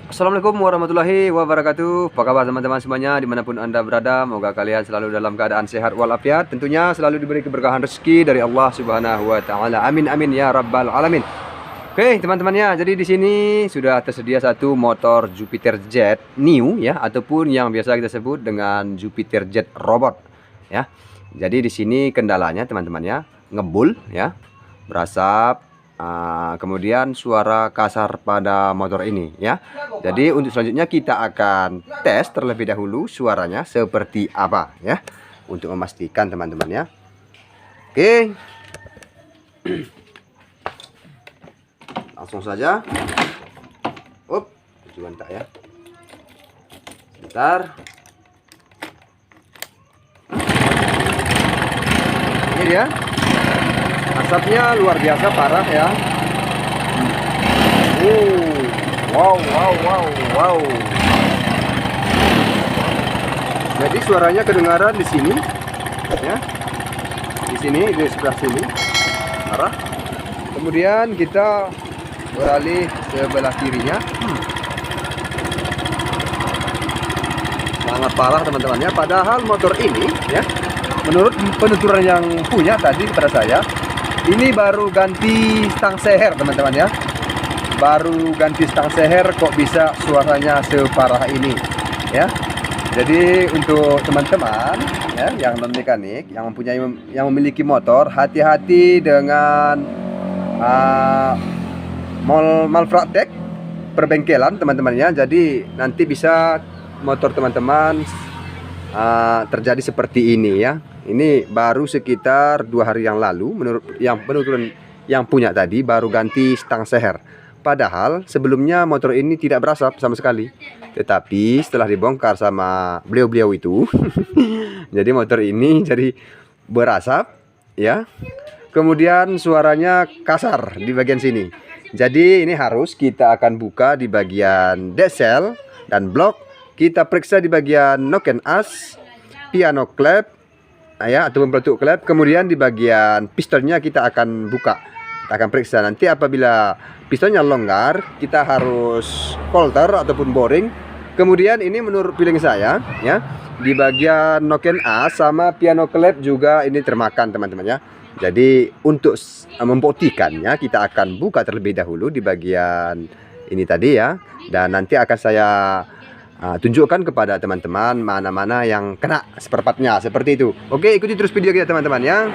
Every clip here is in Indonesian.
Assalamualaikum warahmatullahi wabarakatuh. Apa kabar teman-teman semuanya dimanapun anda berada? Semoga kalian selalu dalam keadaan sehat walafiat. Tentunya selalu diberi keberkahan rezeki dari Allah Subhanahu wa taala. Amin amin ya rabbal alamin. Oke teman-temannya, jadi di sini sudah tersedia satu motor Jupiter Jet New ya, ataupun yang biasa kita sebut dengan Jupiter Jet Robot ya. Jadi di sini kendalanya teman-temannya ngebul ya, berasap. Kemudian suara kasar pada motor ini ya. Jadi untuk selanjutnya kita akan tes terlebih dahulu suaranya seperti apa ya, untuk memastikan teman-teman ya. Oke, langsung saja. Coba tak ya, sebentar. Ini dia, asapnya luar biasa parah ya. Wow. Jadi suaranya kedengaran di sini ya. Di sini, di sebelah sini parah. Kemudian kita beralih sebelah kirinya. Sangat parah teman-temannya. Padahal motor ini ya, menurut penuturan yang punya tadi kepada saya, ini baru ganti stang seher teman-teman ya. Baru ganti stang seher kok bisa suaranya separah ini ya. Jadi untuk teman-teman ya, yang non mekanik, yang memiliki motor, hati-hati dengan malpraktek perbengkelan teman-temannya. Jadi nanti bisa motor teman-teman terjadi seperti ini ya. Ini baru sekitar 2 hari yang lalu, menurut yang penuturan yang punya tadi, baru ganti stang seher. Padahal sebelumnya motor ini tidak berasap sama sekali. Tetapi setelah dibongkar sama beliau-beliau itu jadi motor ini jadi berasap ya. Kemudian suaranya kasar di bagian sini. Jadi ini harus kita akan buka di bagian desel dan blok. Kita periksa di bagian knock and as, piano clap ya, atau peletuk klep. Kemudian di bagian pistonnya kita akan buka, kita akan periksa. Nanti apabila pistonnya longgar, kita harus coulter ataupun boring. Kemudian ini menurut feeling saya ya, di bagian knock and as sama piano klep juga ini termakan teman-teman ya. Jadi untuk membuktikannya kita akan buka terlebih dahulu di bagian ini tadi ya, dan nanti akan saya tunjukkan kepada teman-teman mana-mana yang kena spare partnya seperti itu. Oke, ikuti terus video kita teman-teman ya.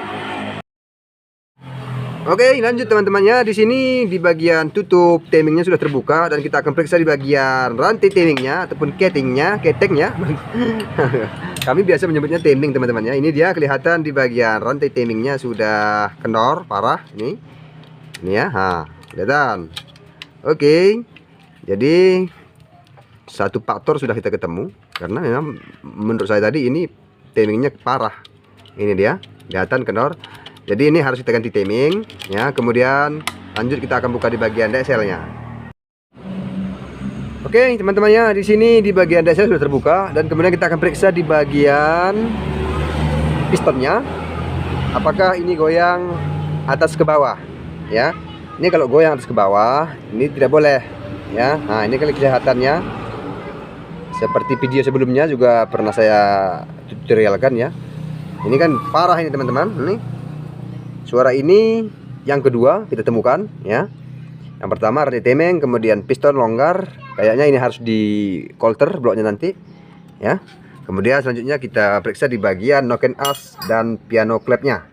Oke, lanjut teman-temannya. Di sini di bagian tutup timingnya sudah terbuka, dan kita akan periksa di bagian rantai timingnya ataupun kettingnya. Kami biasa menyebutnya timing teman-temannya. Ini dia kelihatan di bagian rantai timingnya sudah kendor parah ini ya. Kelihatan. Oke. Jadi satu faktor sudah kita ketemu, karena memang menurut saya tadi ini timingnya parah. Ini dia, kelihatan kendor. Jadi ini harus kita ganti timing ya. Kemudian lanjut kita akan buka di bagian deselnya. Oke teman-temannya, di sini di bagian desel sudah terbuka, dan kemudian kita akan periksa di bagian pistonnya, apakah ini goyang atas ke bawah ya. Ini kalau goyang atas ke bawah ini tidak boleh ya. Nah ini kali kelihatannya seperti video sebelumnya juga pernah saya tutorialkan ya. Ini kan parah ini teman-teman. Ini suara ini yang kedua kita temukan ya. Yang pertama rantai timing, kemudian piston longgar. Kayaknya ini harus di coulter bloknya nanti ya. Kemudian selanjutnya kita periksa di bagian knock and as dan piano clapnya.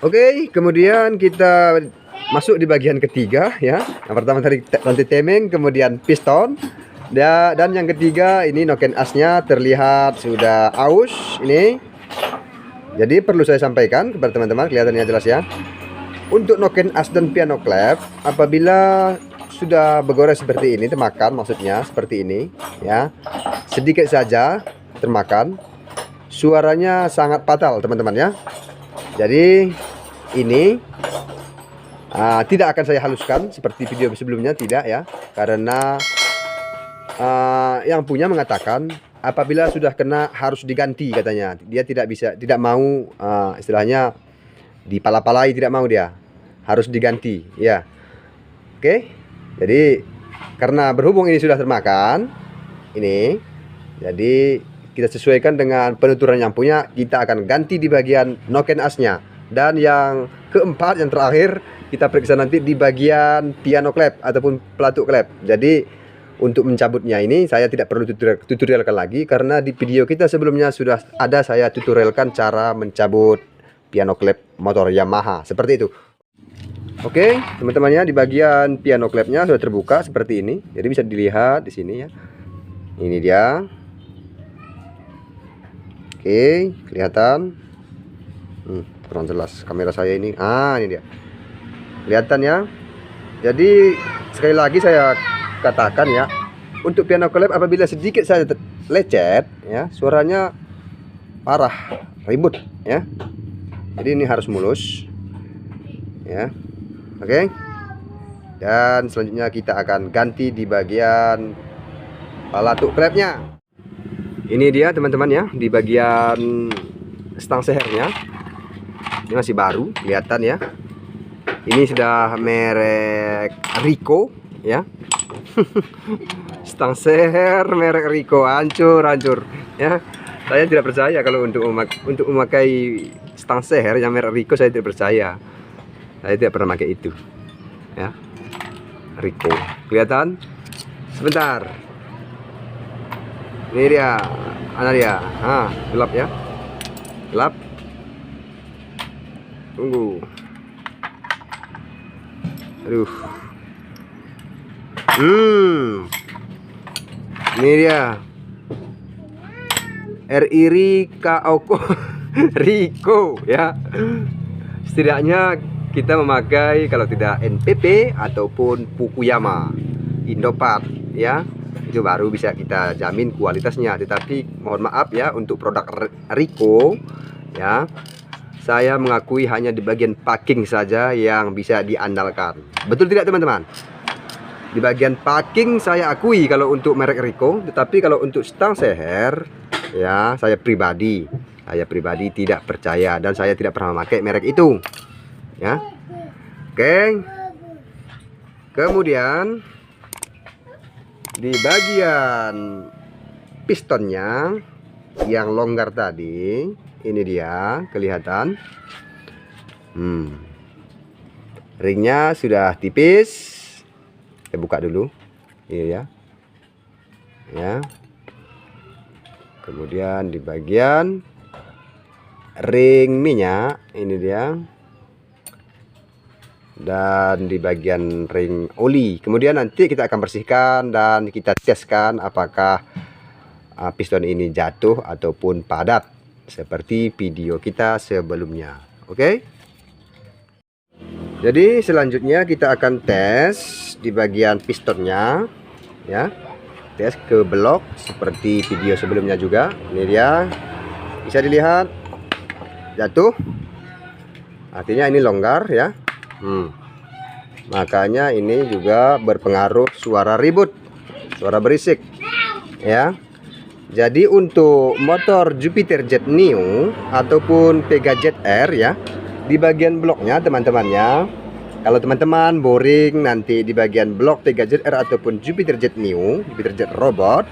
Oke, kemudian kita masuk di bagian ketiga ya. Yang pertama tadi rantai timing, kemudian piston. Dan yang ketiga ini knock and as-nya terlihat sudah aus ini. Jadi perlu saya sampaikan kepada teman-teman, kelihatannya jelas ya. Untuk knock and as dan piano clap, apabila sudah bergores seperti ini, termakan maksudnya seperti ini ya, sedikit saja termakan, suaranya sangat fatal teman-teman ya. Jadi ini tidak akan saya haluskan seperti video sebelumnya, tidak ya, karena yang punya mengatakan apabila sudah kena harus diganti katanya. Dia tidak mau istilahnya dipala-palai, tidak mau, dia harus diganti ya. Oke, jadi karena berhubung ini sudah termakan ini, jadi kita sesuaikan dengan penuturan yang punya, kita akan ganti di bagian noken asnya. Dan yang keempat, yang terakhir, kita periksa nanti di bagian piano klep ataupun pelatuk klep. Jadi untuk mencabutnya ini saya tidak perlu tutorialkan lagi, karena di video kita sebelumnya sudah ada saya tutorialkan cara mencabut piano klep motor Yamaha seperti itu. Oke, teman-temannya, di bagian piano klepnya sudah terbuka seperti ini. Jadi bisa dilihat di sini ya. Ini dia. Oke, kelihatan. Kurang jelas kamera saya ini. Ini dia. Kelihatan ya. Jadi sekali lagi saya katakan ya, untuk piano klep apabila sedikit saja lecet ya, suaranya parah, ribut ya. Jadi ini harus mulus ya. Oke. Dan selanjutnya kita akan ganti di bagian palatuk klepnya. Ini dia teman-teman ya, di bagian stang sehernya. Ini masih baru, kelihatan ya. Ini sudah merek Rico ya. Stang seher merek Rico, hancur ya. Saya tidak percaya kalau untuk memakai stang seher yang merek Rico, saya tidak percaya. Saya tidak pernah pakai itu ya. Rico, kelihatan? Sebentar. Ini dia, mana dia? Gelap ya, gelap. Tunggu. Aduh. Ini dia. RI Kaoko Rico ya. Setidaknya kita memakai kalau tidak NPP ataupun Fukuyama, Indopat ya, itu baru bisa kita jamin kualitasnya. Tetapi mohon maaf ya, untuk produk Rico ya, saya mengakui hanya di bagian packing saja yang bisa diandalkan. Betul tidak teman-teman? Di bagian packing saya akui kalau untuk merek Rico, tetapi kalau untuk stang seher ya, saya pribadi tidak percaya dan saya tidak pernah memakai merek itu ya. Oke. Kemudian di bagian pistonnya yang longgar tadi, ini dia, kelihatan. Ringnya sudah tipis. Saya buka dulu. Ini ya. Ya. Kemudian di bagian ring minyak, ini dia. Dan di bagian ring oli. Kemudian nanti kita akan bersihkan dan kita teskan apakah piston ini jatuh ataupun padat seperti video kita sebelumnya. Oke. Jadi selanjutnya kita akan tes di bagian pistonnya ya. Tes ke blok seperti video sebelumnya juga. Ini dia. Bisa dilihat jatuh. Artinya ini longgar ya. Makanya ini juga berpengaruh suara ribut, suara berisik ya. Jadi untuk motor Jupiter Jet Neo ataupun Pega Jet R ya, di bagian bloknya teman-temannya, kalau teman-teman boring nanti di bagian blok Pega Jet R ataupun Jupiter Jet Neo, Jupiter Jet Robot,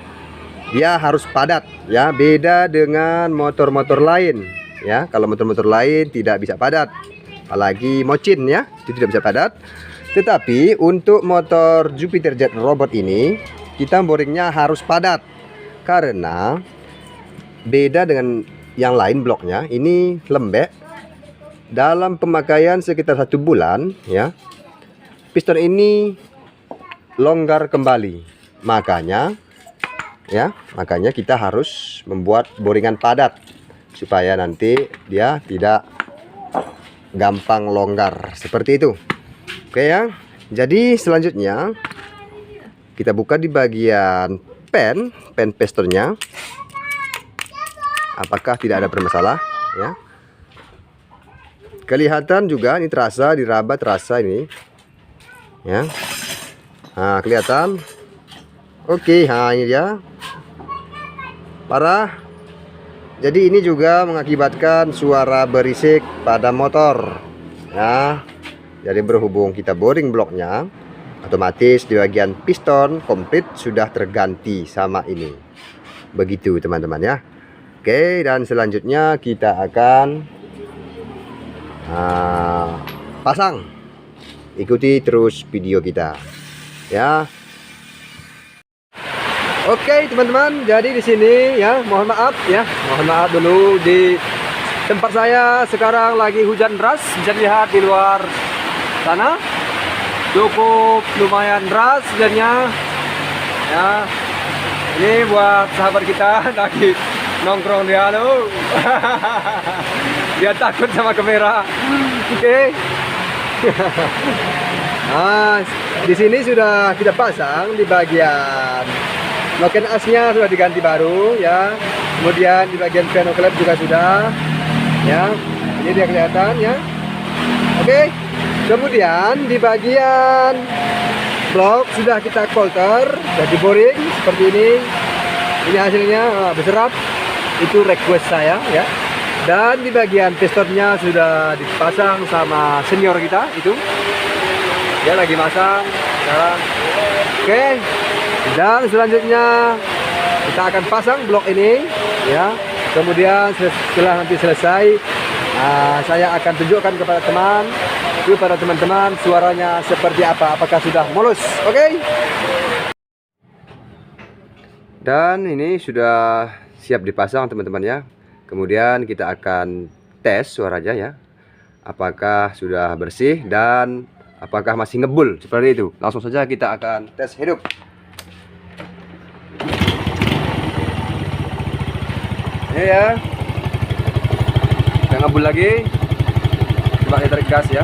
dia harus padat ya, beda dengan motor-motor lain ya. Kalau motor-motor lain tidak bisa padat, apalagi mocin ya, itu tidak bisa padat. Tetapi untuk motor Jupiter Jet Robot ini, kita boringnya harus padat karena beda dengan yang lain bloknya. Ini lembek. Dalam pemakaian sekitar 1 bulan ya, piston ini longgar kembali. Makanya kita harus membuat boringan padat supaya nanti dia tidak gampang longgar seperti itu. Oke ya. Jadi selanjutnya kita buka di bagian pen pistonnya. Apakah tidak ada bermasalah ya? Kelihatan juga ini terasa diraba, terasa ini ya. Kelihatan. Oke, ini dia. Parah. Jadi ini juga mengakibatkan suara berisik pada motor ya. Jadi berhubung kita boring bloknya otomatis di bagian piston komplit sudah terganti sama ini. Begitu teman-teman ya. Oke, dan selanjutnya kita akan pasang. Ikuti terus video kita ya. Oke teman-teman, jadi di sini ya, mohon maaf dulu, di tempat saya sekarang lagi hujan deras, bisa dilihat di luar sana cukup lumayan deras hujannya ya. Ini buat sahabat kita lagi nongkrong dia lo. Dia takut sama kamera. Oke. Nah, di sini sudah kita pasang di bagian noken asnya sudah diganti baru ya. Kemudian di bagian piano klep juga sudah ya. Ini dia kelihatan ya. Oke. Kemudian di bagian blok sudah kita coulter, jadi boring seperti ini. Ini hasilnya berserap. Itu request saya ya. Dan di bagian pistonnya sudah dipasang sama senior kita itu. Dia lagi masang sekarang. Oke. Dan selanjutnya kita akan pasang blok ini ya. Kemudian setelah nanti selesai, saya akan tunjukkan kepada teman-teman suaranya seperti apa, apakah sudah mulus. Oke. Dan ini sudah siap dipasang teman-teman ya. Kemudian kita akan tes suaranya ya, apakah sudah bersih dan apakah masih ngebul seperti itu. Langsung saja kita akan tes hidup. Ini ya, udah ngebul lagi. Coba kita tarik gas ya.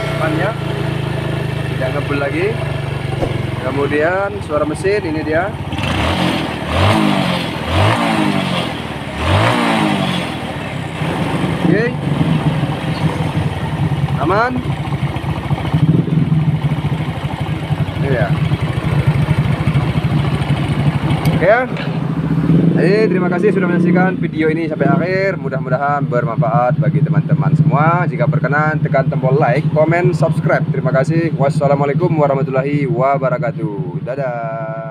Depannya tidak ngebul lagi. Kemudian suara mesin ini dia. Oke. Aman. Ini ya. Oke ya. Jadi terima kasih sudah menyaksikan video ini sampai akhir. Mudah-mudahan bermanfaat bagi teman-teman semua. Jika berkenan tekan tombol like, comment, subscribe. Terima kasih. Wassalamualaikum warahmatullahi wabarakatuh. Dadah.